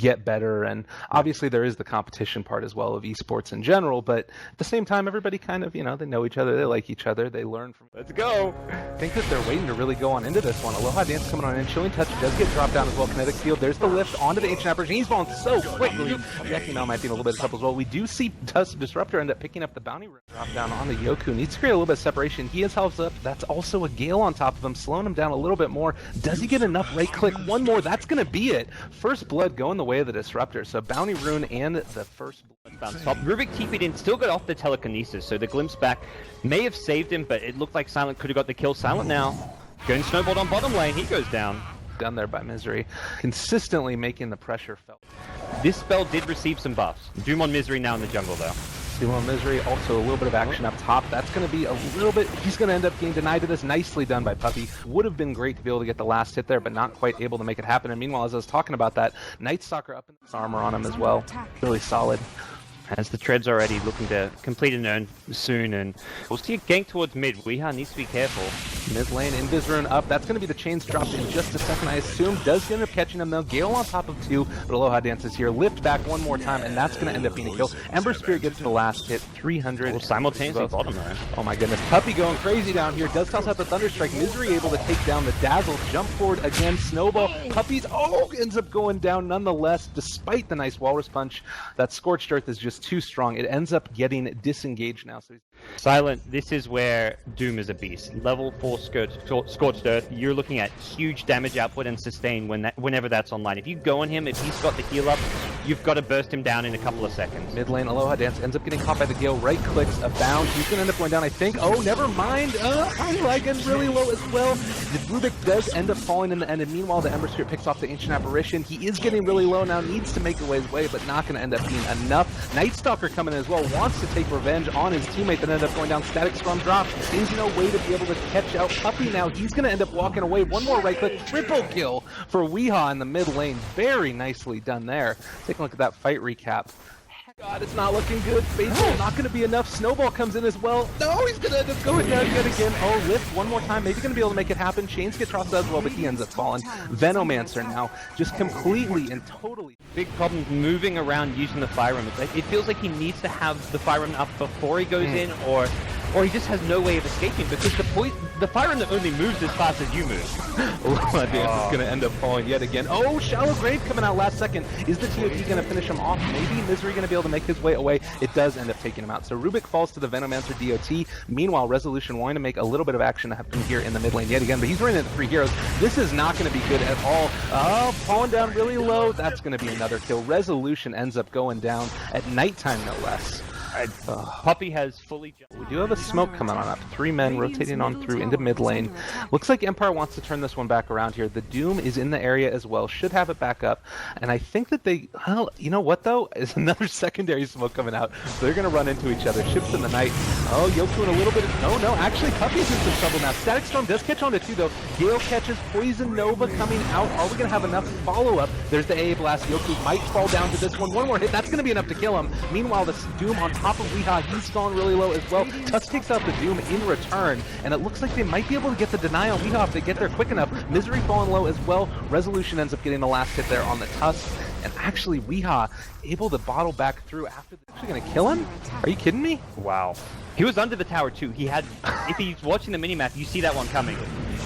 get better. And obviously there is the competition part as well of esports in general, but at the same time, everybody kind of, they know each other, they like each other, they learn from. Let's go! I think that they're waiting to really go on into this one. Alohadance coming on in, Chilling Touch does get dropped down as well. Kinetic Field, there's the lift onto the Ancient Apparition. He's falling so quickly. Jackie now might be in a little bit of trouble as well. We do see Tusk Disruptor end up picking up the bounty rune. Drop down on the Yoku. Needs to create a little bit of separation. He is health up. That's also a Gale on top of him, slowing him down a little bit more. Does he get enough right click? One more. That's going to be it. First blood going the way of the Disruptor. So bounty rune and the first blood bounce top. Rubick TP'd in, still got off the telekinesis, so the glimpse back may have saved him, but it looked like Silent could have got the kill. Silent now getting snowballed on bottom lane. He goes down. Done there by Misery, consistently making the pressure felt. This spell did receive some buffs. Doom on Misery now in the jungle though. Doom on Misery, also a little bit of action up top. That's going to be a little bit, he's going to end up getting denied to this. Nicely done by Puppey. Would have been great to be able to get the last hit there, but not quite able to make it happen. And meanwhile, as I was talking about that, Night Stalker up in his armor on him as well. Really solid. As the Tread's already looking to complete an urn soon, and we'll see a gank towards mid. Weeha needs to be careful. Mid lane, Invis rune up. That's going to be the chains dropped in just a second, I assume. Does end up catching him though. Gale on top of two, but Alohadance is here. Lift back one more time, and that's going to end up being a kill. Ember Spirit gets to the last hit, 300. Simultaneously bottom there. Oh my goodness. Puppey going crazy down here. Does toss out the Thunderstrike. Misery able to take down the Dazzle. Jump forward again. Snowball. Puppey's, ends up going down nonetheless, despite the nice Walrus Punch. That Scorched Earth is just too strong. It ends up getting disengaged now. So Silent, this is where Doom is a beast. Level 4 Scorched Earth, you're looking at huge damage output and sustain whenever that's online. If you go on him, if he's got the heal up, you've got to burst him down in a couple of seconds. Mid lane, Alohadance ends up getting caught by the Gale. Right clicks, a bound. He's going to end up going down, I think. Oh, never mind. Lagging really low as well. The Rubick does end up falling in the end, and meanwhile, the Ember Spirit picks off the Ancient Apparition. He is getting really low now, needs to make his way, but not going to end up being enough. Night Stalker coming in as well, wants to take revenge on his teammate that ended up going down. Static Storm drops. Seems no way to be able to catch out Puppey now. He's going to end up walking away. One more right click. Triple kill for Weeha in the mid lane. Very nicely done there. Take a look at that fight recap. God, it's not looking good. Baseball not going to be enough. Snowball comes in as well. No, he's going to end up going down yet again. Oh, lift one more time. Maybe going to be able to make it happen. Chains get tossed as well, but he ends up falling. Venomancer now just completely and totally. Big problem moving around using the Fire Rim. It feels like he needs to have the Fire Rim up before he goes in, or he just has no way of escaping, because the Fire Rim only moves as fast as you move. Alohadance is going to end up falling yet again. Oh, Shallow Grave coming out last second. Is the TOT going to finish him off? Maybe Misery going to be able to make his way away. It does end up taking him out. So Rubick falls to the Venomancer DOT. Meanwhile, Resolution wanting to make a little bit of action happen here in the mid lane yet again, but he's running into 3 heroes. This is not going to be good at all. Oh, falling down really low. That's going to be another kill. Resolution ends up going down at nighttime, no less. Puppey has fully jumped. We do have a smoke coming on up. 3 men rotating on through into mid lane. Looks like Empire wants to turn this one back around here. The Doom is in the area as well. Should have it back up. And I think that they... Well, you know what, though? Is another secondary smoke coming out. So they're going to run into each other. Ships in the night. Oh, Yoku in a little bit of... No. Actually, Puppey's in some trouble now. Static Storm does catch on to 2, though. Gale catches. Poison Nova coming out. Are we going to have enough follow-up? There's the AA Blast. Yoku might fall down to this one. One more hit. That's going to be enough to kill him. Meanwhile, the Doom on top of Weeha, he's falling really low as well. Tusk takes out the Doom in return, and it looks like they might be able to get the deny on Weeha if they get there quick enough. Misery falling low as well. Resolution ends up getting the last hit there on the Tusk, and actually Weeha able to bottle back through after. Actually gonna kill him? Are you kidding me? Wow. He was under the tower too. He had, if he's watching the minimap, you see that one coming.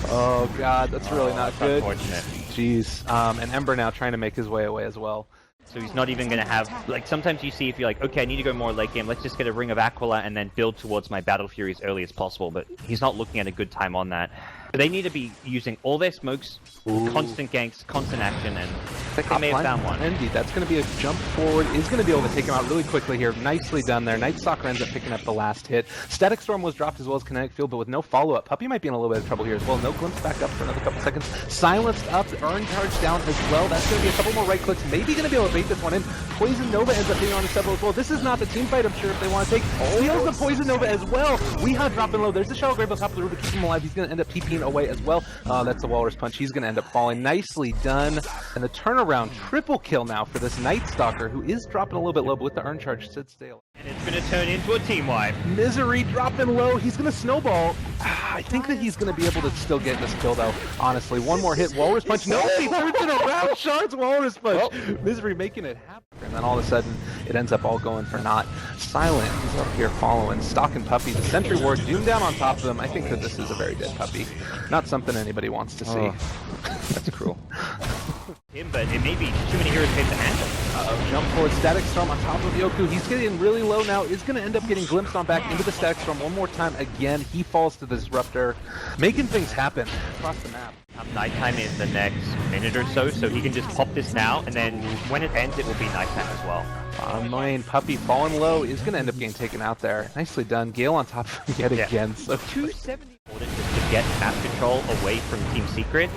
Oh god, that's really not good. Unfortunate. Jeez. And Ember now trying to make his way away as well. So he's not even going to have, like, sometimes you see if you're like, okay, I need to go more late game, let's just get a Ring of Aquila and then build towards my Battle Fury as early as possible, but he's not looking at a good time on that. They need to be using all their smokes, constant ganks, constant action, and I think they may have found one. Envy, that's going to be a jump forward, is going to be able to take him out really quickly here. Nicely done there. Night Stalker ends up picking up the last hit. Static Storm was dropped as well as Kinetic Field, but with no follow-up. Puppey might be in a little bit of trouble here as well. No glimpse back up for another couple seconds. Silenced up, Urn Charge down as well. That's going to be a couple more right clicks. Maybe going to be able to bait this one in. Poison Nova ends up hitting on several as well. This is not the team fight, I'm sure, if they want to take. Steals the Poison Nova as well. Weeha dropping low. There's the Shadow Grave on top of the Rubick, keep him alive. He's going to end up TPing rotating away as well. That's the Walrus Punch. He's going to end up falling. Nicely done. And the turnaround triple kill now for this Night Stalker, who is dropping a little bit low, but with the Urn Charge, Sid Stale. And it's going to turn into a team wipe. Misery dropping low. He's going to snowball. I think that he's going to be able to still get this kill, though. Honestly, one more hit. Walrus Punch. No, he turns it around. Shards Walrus Punch. Misery making it happen. And then all of a sudden, it ends up all going for naught. Silent, he's up here following. Stalking Puppey. The Sentry Ward. Doom down on top of him. I think that this is a very dead Puppey. Not something anybody wants to see. That's cruel. But it may be too many heroes to handle. Jump forward, Static Storm on top of Yoku. He's getting really low now. Is going to end up getting glimpsed on back into the Static Storm one more time. Again, he falls to the Disruptor, making things happen across the map. Nighttime in the next minute or so he can just pop this now, and then when it ends, it will be nighttime as well. Bottom lane, Puppey falling low is going to end up getting taken out there. Nicely done. Gale on top of him yet again. So 270 important just to get map control away from Team Secret.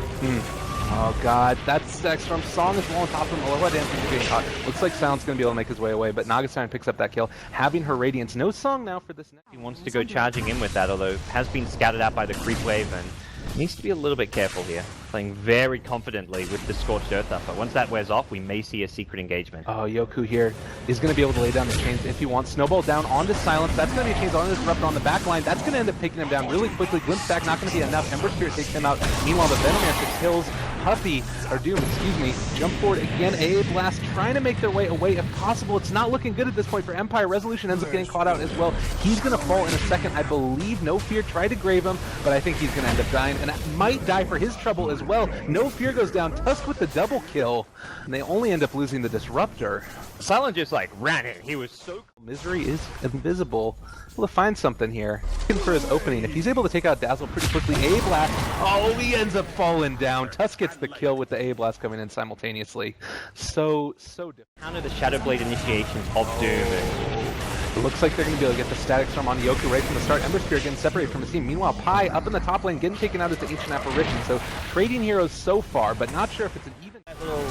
Oh god, that's Static Storm. Song is on top of him. Alohadance is getting caught. Looks like Silent's going to be able to make his way away, but Naga Siren picks up that kill, having her Radiance. No Song now for this next. He wants to go charging in with that, although has been scattered out by the creep wave and needs to be a little bit careful here. Playing very confidently with the Scorched Earth up, but once that wears off, we may see a secret engagement. Oh, Yoku here is going to be able to lay down the chains if he wants. Snowball down onto Silence. That's going to be chains on the Disruptor on the back line. That's going to end up taking him down really quickly. Glimpse back, not going to be enough. Ember Spirit takes him out. Meanwhile, the Venomancer kills Puppey, or Doom, excuse me. Jump forward again. AA Blast trying to make their way away if possible. It's not looking good at this point for Empire. Resolution ends up getting caught out as well. He's going to fall in a second, I believe. No Fear tried to grave him, but I think he's going to end up dying, and might die for his trouble as well. No Fear goes down. Tusk with the double kill, and they only end up losing the Disruptor. Silent just like ran it. He was so... Misery is invisible. Able to find something here. Looking for his opening. If he's able to take out Dazzle pretty quickly, A Blast. Oh, he ends up falling down. Tusk gets the kill with the A Blast coming in simultaneously. So different. Counter the Shadow Blade initiations of Doom. It looks like they're going to be able to get the Static Storm on Yoku right from the start. Ember Spirit getting separated from his team. Meanwhile, Pi up in the top lane, getting taken out as the Ancient Apparition. So trading heroes so far, but not sure if it's an even... That little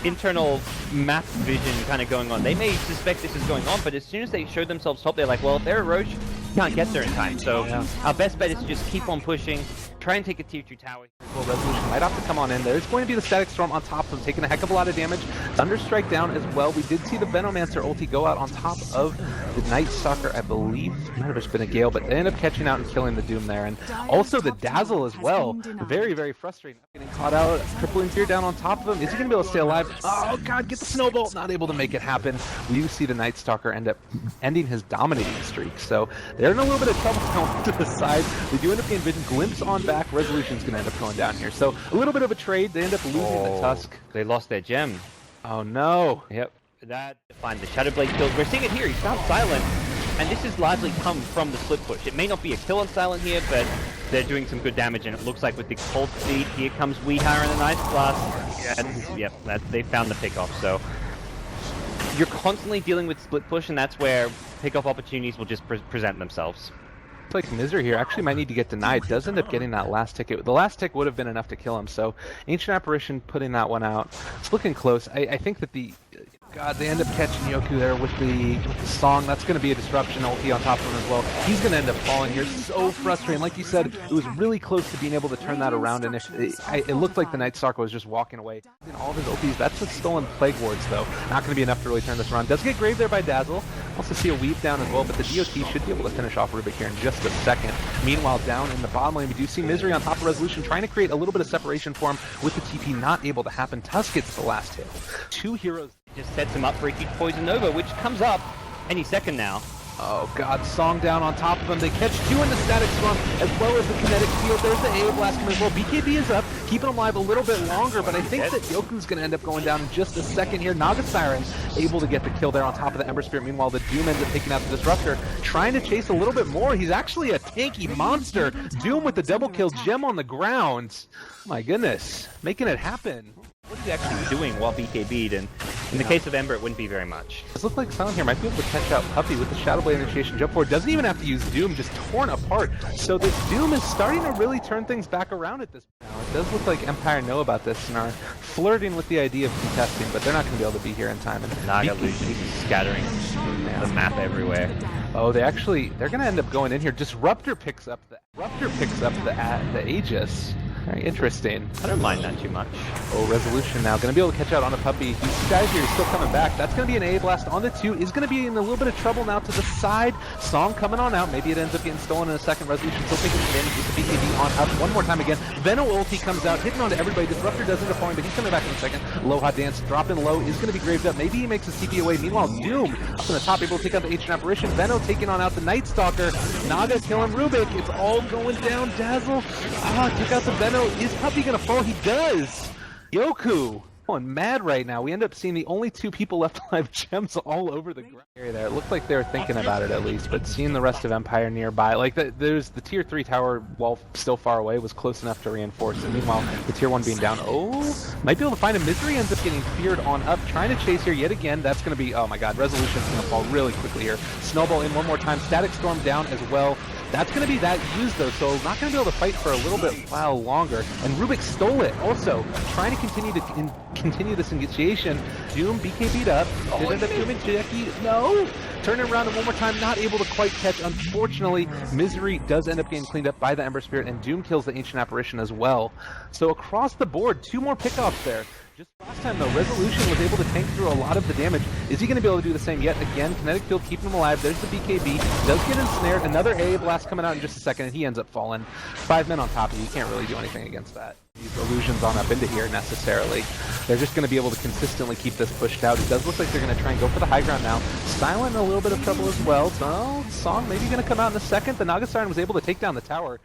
internal map vision kind of going on. They may suspect this is going on, but as soon as they show themselves top, they're like, well, if they're a Roche, can't get there in time. So our best bet is to just keep on pushing, try and take a tier 2 tower. Well, Resolution might have to come on in. There's going to be the Static Storm on top of him, taking a heck of a lot of damage. Thunderstrike down as well. We did see the Venomancer ulti go out on top of the Night Stalker, I believe. Might have just been a Gale, but they end up catching out and killing the Doom there. And also the Dazzle as well. Very, very frustrating. Getting caught out, crippling fear down on top of him. Is he going to be able to stay alive? Oh god, get the snowball. Not able to make it happen. We do see the Night Stalker end up ending his dominating streak. So they're in a little bit of trouble going to the side. They do end up getting vision. Glimpse on back. Resolution's going to end up going down here. So a little bit of a trade. They end up losing the Tusk. They lost their gem. Oh no. Yep. That find the Shadow Blade kills. We're seeing it here. He's found Silent. And this has largely come from the split push. It may not be a kill on Silent here, but they're doing some good damage, and it looks like with the cold speed, here comes Weehire and the Nice Blast. They found the pickoff, so you're constantly dealing with split push, and that's where pickoff opportunities will just present themselves. Looks like Misery here actually might need to get denied. Does end up getting that last ticket. The last tick would have been enough to kill him, so Ancient Apparition putting that one out. It's looking close. I think that the... God, they end up catching Yoku there with the song. That's going to be a disruption ulti on top of him as well. He's going to end up falling here. So frustrating. Like you said, it was really close to being able to turn that around, and it looked like the Night Stalker was just walking away. In all of his ultis, that's the stolen Plague Wards, though. Not going to be enough to really turn this around. Does get graved there by Dazzle. Also see a weave down as well, but the DOT should be able to finish off Rubick here in just a second. Meanwhile, down in the bottom lane, we do see Misery on top of Resolution, trying to create a little bit of separation for him with the TP not able to happen. Tusk gets the last hit. Two heroes. Just sets him up for a huge Poison Nova, which comes up any second now. Oh god, Song down on top of him. They catch two in the Static Storm as well as the Kinetic Field. There's the A Blast coming as well. BKB is up, keeping him alive a little bit longer, but I think that Yoku's going to end up going down in just a second here. Naga Siren able to get the kill there on top of the Ember Spirit. Meanwhile, the Doom ends up taking out the Disruptor, trying to chase a little bit more. He's actually a tanky monster. Doom with the double kill, gem on the ground. My goodness, making it happen. What is he actually doing while BKB'd? And in the case of Ember, it wouldn't be very much. It looks like Silent here might be able to catch out Puppey with the Shadow Blade initiation jump forward. Doesn't even have to use Doom, just torn apart. So this Doom is starting to really turn things back around at this point. Now, it does look like Empire know about this and are flirting with the idea of contesting, but they're not going to be able to be here in time. And Naga losing, scattering. the map everywhere. Oh, they're gonna end up going in here. Disruptor picks up the Aegis. Very interesting. I don't mind that too much. Oh, Resolution now. Going to be able to catch out on a Puppey. These guys here are still coming back. That's going to be an A blast on the 2. Is going to be in a little bit of trouble now to the side. Song coming on out. Maybe it ends up getting stolen in a second. Resolution still taking some damage with the BKB on up. One more time again. Veno ulti comes out, hitting onto everybody. Disruptor does end up falling, but he's coming back in a second. Alohadance dropping low. Is going to be graved up. Maybe he makes his TP away. Meanwhile, Doom up in the top, able to take out the Ancient Apparition. Veno taking on out the Night Stalker. Naga killing Rubick. It's all going down. Dazzle. Took out the Veno. Is Puppey going to fall? He does. Yoku going mad right now. We end up seeing the only 2 people left alive. Gems all over the ground area there. It looked like they were thinking about it at least, but seeing the rest of Empire nearby, like there's the tier 3 tower, while still far away, was close enough to reinforce it. Meanwhile, the tier 1 being down, might be able to find a Misery, ends up getting feared on up, trying to chase here yet again. That's going to be, oh my god, Resolution's going to fall really quickly here. Snowball in one more time. Static Storm down as well. That's going to be that used though, so not going to be able to fight for a little bit while longer. And Rubick stole it also, trying to continue this initiation. Doom BKB'd up. Did end up doing Jackie? No! Turn it around and one more time, not able to quite catch. Unfortunately, Misery does end up getting cleaned up by the Ember Spirit, and Doom kills the Ancient Apparition as well. So across the board, 2 more pickoffs there. Just last time though, Resolution was able to tank through a lot of the damage. Is he going to be able to do the same yet again? Kinetic Field keeping him alive. There's the BKB. Does get ensnared. Another A blast coming out in just a second, and he ends up falling. 5 men on top of you. You can't really do anything against that. These illusions on up into here necessarily. They're just going to be able to consistently keep this pushed out. It does look like they're going to try and go for the high ground now. Silent in a little bit of trouble as well. So, Song maybe going to come out in a second. The Naga Siren was able to take down the tower.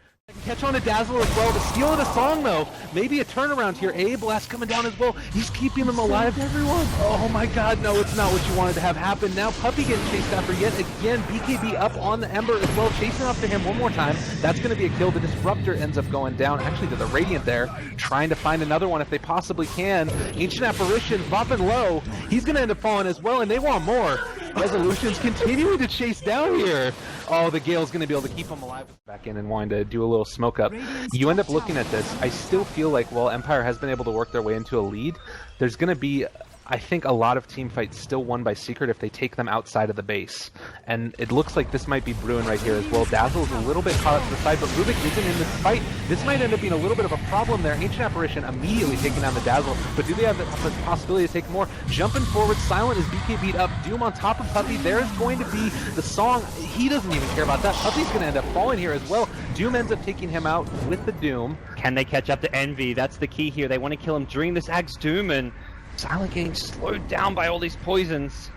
Catch on to Dazzle as well. The steal of the Song though. Maybe a turnaround here. A blast coming down as well. He's keeping them alive, everyone. Oh my god, no, it's not what you wanted to have happen. Now Puppey getting chased after yet again. BKB up on the Ember as well, chasing after him one more time. That's going to be a kill. The Disruptor ends up going down, actually to the Radiant there, trying to find another one if they possibly can. Ancient Apparition bopping low. He's going to end up falling as well, and they want more. Resolution's continuing to chase down here. Oh, the Gale's going to be able to keep him alive. Back in and wanting to do a little smoke up. You end up looking at this. I still feel like, well, Empire has been able to work their way into a lead. There's going to be, I think, a lot of team fights still won by Secret if they take them outside of the base. And it looks like this might be brewing right here as well. Dazzle's a little bit caught up to the side, but Rubick isn't in this fight. This might end up being a little bit of a problem there. Ancient Apparition immediately taking down the Dazzle, but do they have the possibility to take more? Jumping forward, Silent is BKB'd up. Doom on top of Puppey. There's going to be the Song. He doesn't even care about that. Puppey's going to end up falling here as well. Doom ends up taking him out with the Doom. Can they catch up to Envy? That's the key here. They want to kill him during this Axe Doom, and Silent getting slowed down by all these poisons.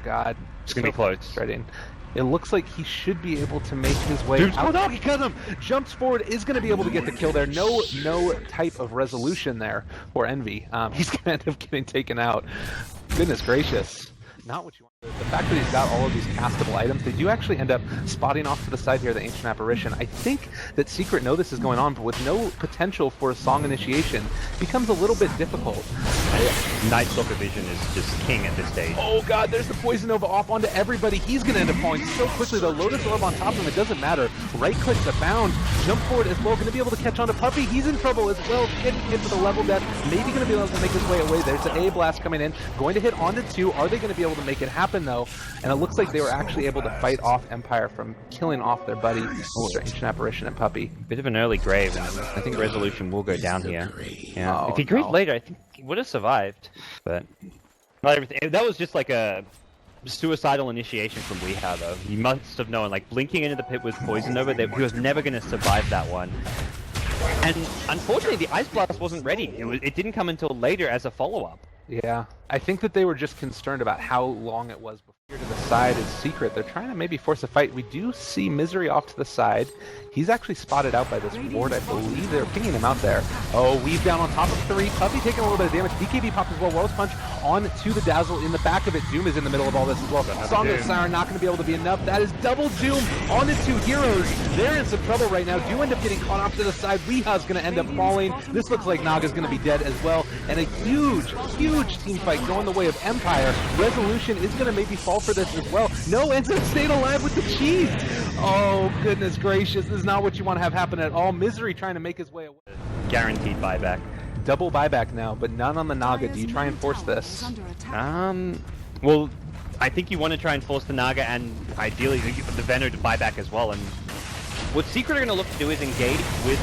God, it's gonna be close. Frustrating. It looks like he should be able to make his way Doom's out. up. He got him. Jumps forward, is going to be able to get the kill there. No type of resolution there for Envy. He's going to end up getting taken out. Goodness gracious. Not what you want. The fact that he's got all of these castable items, they do actually end up spotting off to the side here, the Ancient Apparition. I think that Secret know this is going on, but with no potential for a Song initiation, becomes a little bit difficult. Night Stalker Vision is just king at this stage. Oh god, there's the Poison Nova off onto everybody. He's going to end up falling so quickly though. Lotus Orb on top of him, it doesn't matter. Right click to Bound. Jump forward as well, going to be able to catch on to Puppey. He's in trouble as well, getting hit for the level death. Maybe going to be able to make his way away. There's the A blast coming in. Going to hit onto 2. Are they going to be able to make it happen though? And it looks like they were actually able to fight off Empire from killing off their buddy, Mr. Ancient Apparition and Puppey. Bit of an early grave, and I think Resolution will go down here. Yeah. Oh, if he grieved later, I think he would have survived. But not everything. That was just like a suicidal initiation from Weeha, though. He must have known, like, blinking into the pit with Poison Nova, that he was never going to survive that one. And unfortunately, the Ice Blast wasn't ready. It didn't come until later as a follow-up. Yeah, I think that they were just concerned about how long it was before. Here to the side is Secret. They're trying to maybe force a fight. We do see Misery off to the side. He's actually spotted out by this ward. I believe they're pinging him out there. Oh, weave down on top of 3. Puppey taking a little bit of damage. BKB pops as well. World's Punch on to the Dazzle in the back of it. Doom is in the middle of all this as well. Song of the Siren not going to be able to be enough. That is double Doom on the 2 heroes. They're in some trouble right now. Do end up getting caught off to the side. Weeha's going to end up falling. This looks like Naga's going to be dead as well. And a huge team fight going the way of Empire. Resolution is going to maybe fall for this as well. No, ends up staying alive with the cheese. Oh, goodness gracious. This is not what you want to have happen at all. Misery trying to make his way away. Guaranteed buyback. Double buyback now, but none on the Naga. Do you try and force this? Well, I think you want to try and force the Naga and ideally the Veno to buy back as well. And what Secret are going to look to do is engage with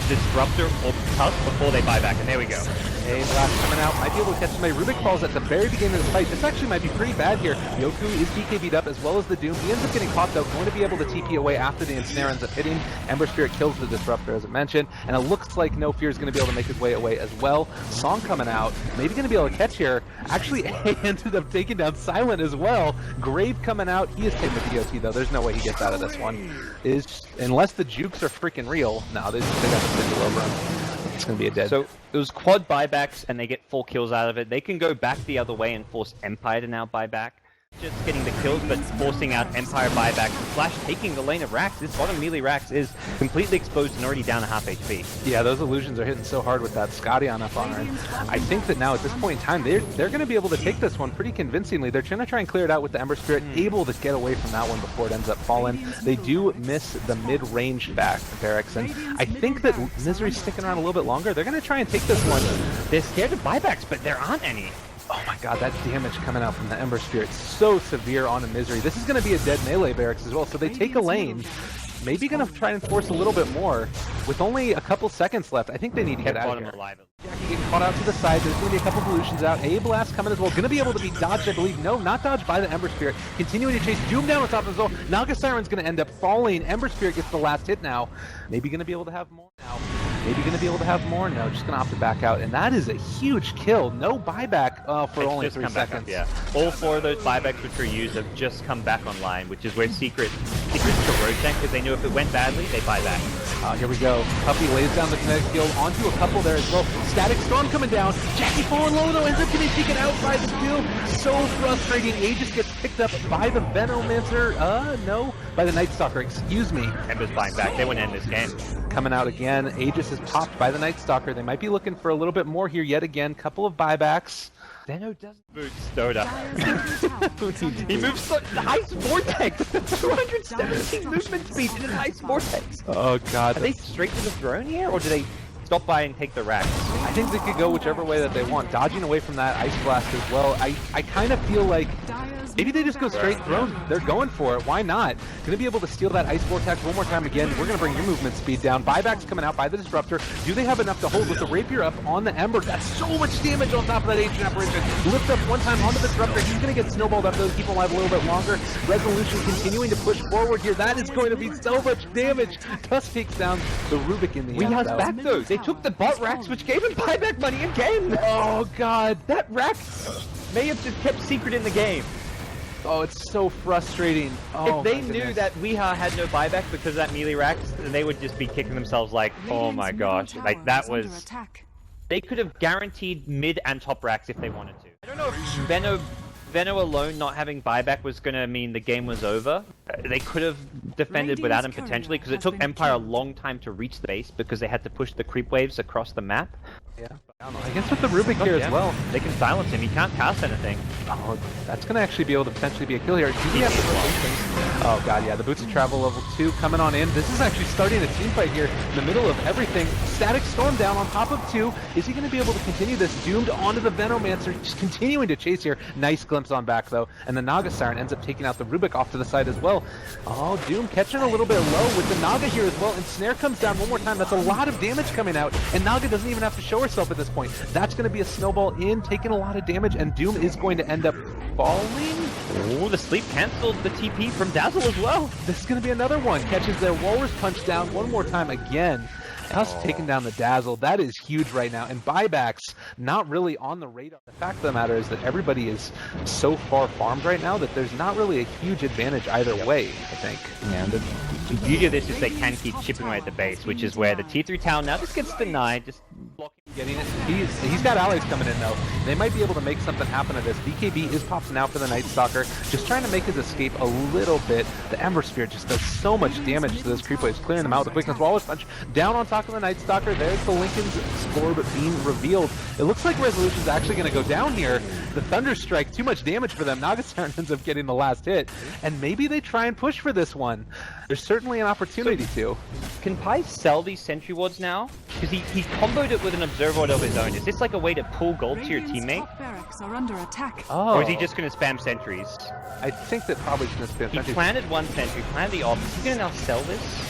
Disruptor or Tusk before they buy back. And there we go. Hey, Blast coming out. Might be able to catch somebody. Rubick falls at the very beginning of the fight. This actually might be pretty bad here. Yoku is BKB'd up as well as the Doom. He ends up getting caught though. Going to be able to TP away after the Ensnare ends up hitting. Ember Spirit kills the Disruptor as I mentioned. And it looks like No Fear is going to be able to make his way away as well. Song coming out. Maybe going to be able to catch here. Actually, A ended up taking down Silent as well. Grave coming out. He is taking the DOT though. There's no way he gets out of this one. Unless the jukes are freaking real. No, they got the Sigil over him. It's going to be a dead. So it was quad buybacks and they get 4 kills out of it. They can go back the other way and force Empire to now buy back. Just getting the kills, but forcing out Empire buybacks. Flash taking the lane of Rax. This bottom melee Rax is completely exposed and already down to half HP. Yeah, those illusions are hitting so hard with that Scotty on up on her. I think that now at this point in time, they're going to be able to take this one pretty convincingly. They're going to try and clear it out with the Ember Spirit, able to get away from that one before it ends up falling. They do miss the mid-range back barracks, and I think that Misery's sticking around a little bit longer. They're going to try and take this one. They're scared of buybacks, but there aren't any. Oh my god, that damage coming out from the Ember Spirit so severe on a Misery. This is going to be a dead melee barracks as well, so they take a lane. Maybe going to try and force a little bit more. With only a couple seconds left, I think they need to get out of here. Jackie getting caught out to the side. There's going to be a couple Evolutions out. A Blast coming as well. Going to be able to be dodged, I believe. No, not dodged by the Ember Spirit. Continuing to chase Doom down on top as well. Naga Siren's going to end up falling. Ember Spirit gets the last hit now. Maybe going to be able to have more now. Maybe going to be able to have more? No, just going to opt to back out. And that is a huge kill. No buyback for only 3 seconds. Yeah. All 4 of those buybacks which were used have just come back online, which is where Secret's the road tank, because they knew if it went badly, they buy back. Here we go. Puppey lays down the kinetic field onto a couple there as well. Static Storm coming down. Jackie falling low though, ends up getting taken out by the kill. So frustrating. Aegis gets picked up by the Venomancer. No, by the Night Stalker, excuse me. Ember's buying back. They want to end this game. Coming out again. Aegis is popped by the Night Stalker. They might be looking for a little bit more here yet again. Couple of buybacks. Veno doesn't boots Dota. He moves the Ice Vortex! 217 movement speed in an Ice Vortex! Oh god. Are they straight to the throne here, or do they stop by and take the Rax? I think they could go whichever way that they want. Dodging away from that Ice Blast as well. I kind of feel like maybe they just go straight throne. They're going for it. Why not? Going to be able to steal that Ice Vortex one more time again. We're going to bring your movement speed down. Buybacks coming out by the Disruptor. Do they have enough to hold with the Rapier up on the Ember? That's so much damage on top of that Ancient Apparition. Lift up one time onto the Disruptor. He's going to get snowballed up though to keep him alive a little bit longer. Resolution continuing to push forward here. That is going to be so much damage. Tusk takes down the Rubick in the end. We have back though. They took the bot Rax, which gave him buyback money again. Oh god. That Rax may have just kept Secret in the game. Oh, it's so frustrating. Oh, if they knew that Weeha had no buyback because of that melee Rax, then they would just be kicking themselves like, oh my gosh. Like, that was... They could have guaranteed mid and top Rax if they wanted to. I don't know if Veno alone not having buyback was going to mean the game was over. They could have defended without him potentially, because it took Empire a long time to reach the base because they had to push the creep waves across the map. Yeah, I guess with the Rubick here as well. They can silence him. He can't cast anything. Oh, that's going to actually be able to potentially be a kill here. Do we have oh god, yeah, the Boots of Travel level 2 coming on in. This is actually starting a team fight here in the middle of everything. Static Storm down on top of 2. Is he going to be able to continue this? Doomed onto the Venomancer, just continuing to chase here. Nice glimpse on back though. And the Naga Siren ends up taking out the Rubick off to the side as well. Oh, Doom catching a little bit low with the Naga here as well. And Snare comes down one more time. That's a lot of damage coming out. And Naga doesn't even have to show herself at this point. That's going to be a snowball in, taking a lot of damage, and Doom is going to end up falling. Oh, the sleep canceled the TP from Dazzle as well. This is going to be another one. Catches their Walrus Punch down one more time again. Tusk taking down the Dazzle. That is huge right now. And buybacks, not really on the radar. The fact of the matter is that everybody is so far farmed right now that there's not really a huge advantage either way, I think. Yeah, the beauty of this is they can keep chipping away at the base, which is where the T3 town now just gets denied, just blocking. Getting it. He's got allies coming in though. They might be able to make something happen of this. BKB is popping out for the Night Stalker, just trying to make his escape a little bit. The Ember Spirit just does so much damage to those creep waves, clearing them out. The Quickness Walrus Punch down on top of the Night Stalker. There's the Lincoln's Orb being revealed. It looks like Resolution's actually going to go down here. The Thunder Strike, too much damage for them. Naga Siren ends up getting the last hit, and maybe they try and push for this one. There's certainly an opportunity to. Can Pi sell these Sentry Wards now? Because he comboed it with an Observer Ward of his own. Is this like a way to pull gold to your teammate? barracks are under attack. Oh. Or is he just going to spam sentries? I think that probably he's going to spam He sentries. planted one sentry, planted the off. Is he going to now sell this?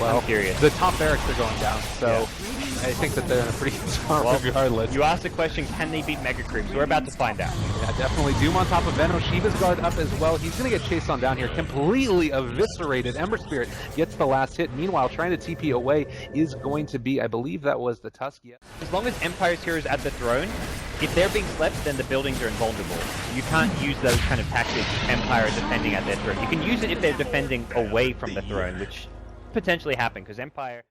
Well, I'm curious. the top barracks are going down, so I think that they're in a pretty good spot regardless. You asked the question, can they beat Mega Creeps? We're about to find out. Yeah, definitely. Doom on top of Veno. Shiva's guard up as well. He's going to get chased on down here. Completely eviscerated. Ember Spirit gets the last hit. Meanwhile, trying to TP away is going to be, I believe that was the Tusk. Yeah. As long as Empire's heroes at the throne, if they're being slept, then the buildings are invulnerable. You can't use those kind of tactics Empire defending at their throne. You can use it if they're defending away from the throne, which potentially happen, because Empire...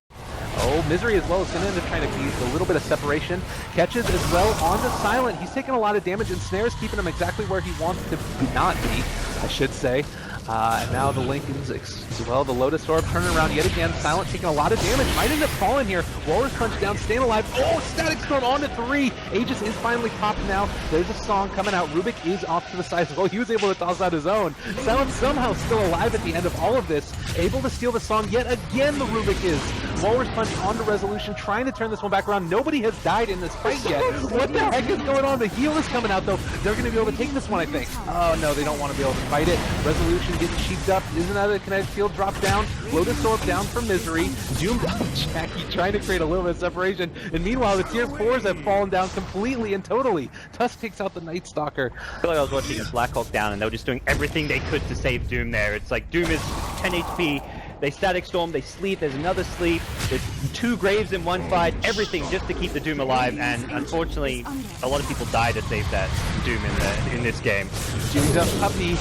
Oh, Misery as well is going to end up trying to beat a little bit of separation. Catches as well onto Silent. He's taking a lot of damage, and Snare's keeping him exactly where he wants to not be, I should say. And now the Lincolns as well. The Lotus Orb turning around yet again. Silent taking a lot of damage. Might end up falling here. Walrus Punch down, staying alive. Oh, Static Storm onto 3. Aegis is finally popped now. There's a song coming out. Rubick is off to the side as well. He was able to toss out his own. Silent somehow still alive at the end of all of this. Able to steal the song yet again, the Rubick is. Walrus Punch onto Resolution, trying to turn this one back around. Nobody has died in this fight yet. What the heck is going on? The heal is coming out, though. They're going to be able to take this one, I think. Oh, no, they don't want to be able to fight it. Resolution gets cheeked up. Isn't that a kinetic field drop down? Lotus Orb down for Misery. Doom down Jackie, trying to create a little bit of separation. And meanwhile, the tier 4s have fallen down completely and totally. Tusk takes out the Night Stalker. I feel like I was watching Blackhawk down, and they were just doing everything they could to save Doom there. It's like, Doom is 10 HP. They Static Storm, they sleep, there's another sleep, there's 2 Graves in one fight, everything just to keep the Doom alive, and unfortunately, a lot of people die to save that Doom in this game. Doom's up Puppey,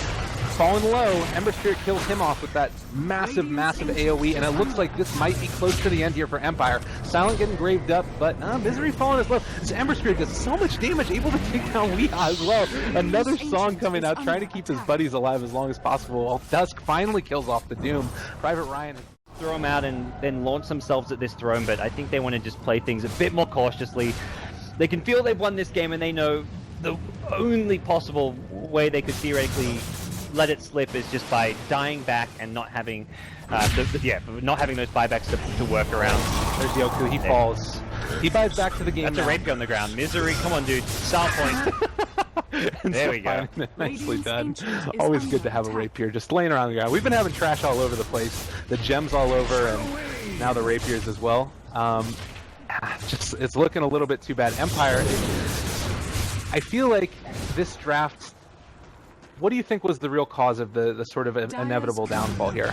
falling low. Ember Spirit kills him off with that massive, massive AoE, and it looks like this might be close to the end here for Empire. Silent getting graved up, but Misery falling as well. This Ember Spirit does so much damage, able to take down Weeha as well. Another song coming out, trying to keep his buddies alive as long as possible, while Tusk finally kills off the Doom. Private Ryan... Throw them out and then launch themselves at this throne, but I think they want to just play things a bit more cautiously. They can feel they've won this game, and they know the only possible way they could theoretically let it slip is just by dying back and not having not having those buybacks to work around. There's Yoku, he falls. He buys back to the game. That's now. a rapier on the ground. Misery, come on, dude. Start point. There we go. Nicely done. Always good to have a rapier just laying around the ground. We've been having trash all over the place. The gems all over, and now the rapiers as well. Just it's looking a little bit too bad. Empire. I feel like this draft. What do you think was the real cause of the sort of inevitable downfall here?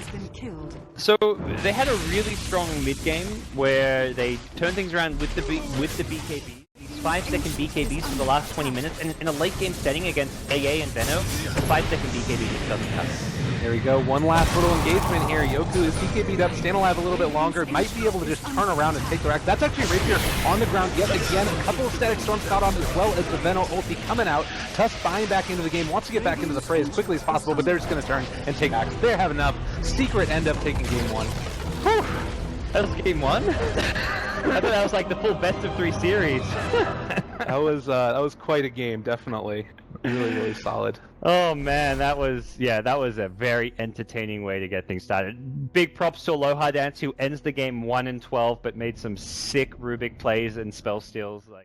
So they had a really strong mid game where they turned things around with the BKB. These 5-second BKBs for the last 20 minutes, and in a late game setting against AA and Veno, the 5-second BKB just doesn't cut it. There we go. One last little engagement here. Yoku is BKB'd up, staying alive a little bit longer. Might be able to just turn around and take the rack. That's actually Rapier on the ground yet again. A couple of Static Storms caught off as well as the Veno ulti coming out. Tusk buying back into the game. Wants to get back into the fray as quickly as possible, but they're just going to turn and take back. They have enough. Secret end up taking game 1. Whew. That was game 1? I thought that was like the full best of 3 series. That was quite a game, definitely. Really, really solid. Oh man, that was a very entertaining way to get things started. Big props to Alohadance, who ends the game 1-12, but made some sick Rubick plays and spell steals. Like.